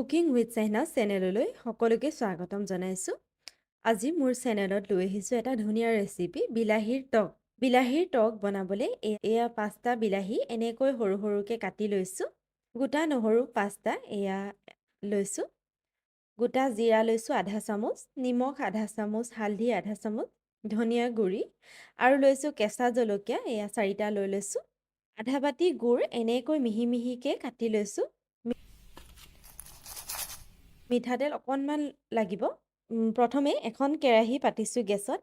Cooking with China চেনেললৈ সকলোকে স্বাগতম জনাইছোঁ। আজি মোৰ চেনেলত লৈ আহিছোঁ এটা ধুনীয়া ৰেচিপি বিলাহীৰ টক। বিলাহীৰ টক বনাবলৈ এয়া 5টা বিলাহী এনেকৈ সৰু সৰুকৈ কাটি লৈছোঁ। গোটা নহৰু 5টা এয়া লৈছোঁ। গোটা জিৰা লৈছোঁ আধা চামুচ, নিমখ আধা চামুচ, হালধি আধা চামুচ, ধনিয়া গুড়ি আৰু লৈছোঁ কেঁচা জলকীয়া এয়া 4টা লৈ লৈছোঁ। আধা বাতি গুড় এনেকৈ মিহি মিহিকৈ কাটি লৈছোঁ। মিঠাতেল অকণমান লাগিব। প্ৰথমে এখন কেৰাহী পাতিছোঁ গেছত।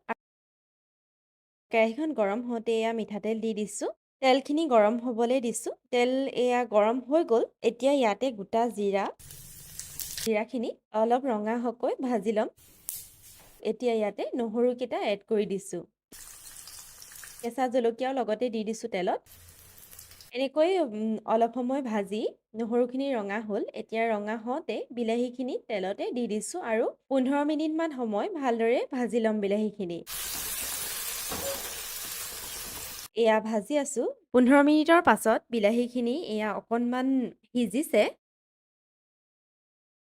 কেৰাহীখন গৰম হওঁতে এয়া মিঠাতেল দি দিছোঁ। তেলখিনি গৰম হ'বলৈ দিছোঁ। তেল এয়া গৰম হৈ গ'ল। এতিয়া ইয়াতে গোটা জিৰাখিনি অলপ ৰঙা হোৱাকৈ ভাজি ল'ম। এতিয়া ইয়াতে নহৰুকেইটা এড কৰি দিছোঁ। কেঁচা জলকীয়াও লগতে দি দিছোঁ তেলত। এনেকৈ অলপ সময় ভাজি নহৰুখিনি ৰঙা হ'ল। এতিয়া ৰঙা হওঁতে বিলাহীখিনি তেলতে দি দিছোঁ আৰু 15 মিনিটমান সময় ভালদৰে ভাজি ল'ম বিলাহীখিনি। এয়া ভাজি আছোঁ। 15 মিনিটৰ পাছত বিলাহীখিনি এয়া অকণমান সিজিছে।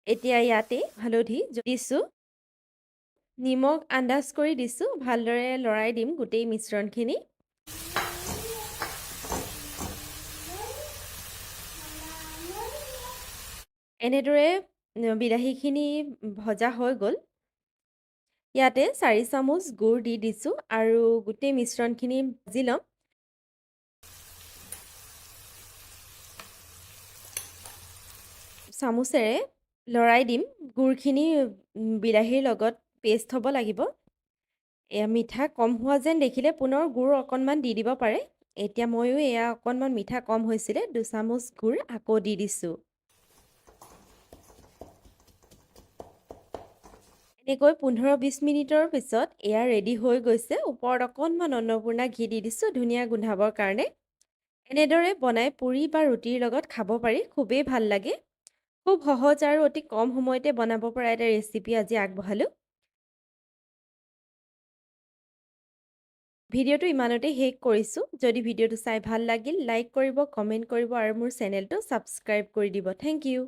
এতিয়া ইয়াতে হালধি দিছোঁ। নিমখ আন্দাজ কৰি দিছোঁ। ভালদৰে লৰাই দিম গোটেই মিশ্ৰণখিনি। এনেদৰে বিলাহীখিনি ভজা হৈ গ'ল। ইয়াতে 4 চামুচ গুড় দি দিছোঁ আৰু গোটেই মিশ্ৰণখিনি ভাজি ল'ম। চামুচেৰে লৰাই দিম। গুড়খিনি বিলাহীৰ লগত পেষ্ট হ'ব লাগিব। এয়া মিঠা কম হোৱা যেন দেখিলে পুনৰ গুড় অকণমান দি দিব পাৰে। এতিয়া ময়ো এয়া অকণমান মিঠা কম হৈছিলে 2 চামুচ গুড় আকৌ দি দিছোঁ। এনেকৈ 15-20 মিনিটৰ পিছত এয়া ৰেডি হৈ গৈছে। ওপৰত অকণমান অন্নপূৰ্ণা ঘি দি দিছোঁ ধুনীয়া গোন্ধাবৰ কাৰণে। এনেদৰে বনাই পুৰি বা ৰুটিৰ লগত খাব পাৰি, খুবেই ভাল লাগে। খুব সহজ আৰু অতি কম সময়তে বনাব পৰা এটা ৰেচিপি আজি আগবঢ়ালোঁ। ভিডিঅ'টো ইমানতে শেষ কৰিছোঁ। যদি ভিডিঅ'টো চাই ভাল লাগিল লাইক কৰিব, কমেণ্ট কৰিব আৰু মোৰ চেনেলটো ছাবস্ক্ৰাইব কৰি দিব। Thank U.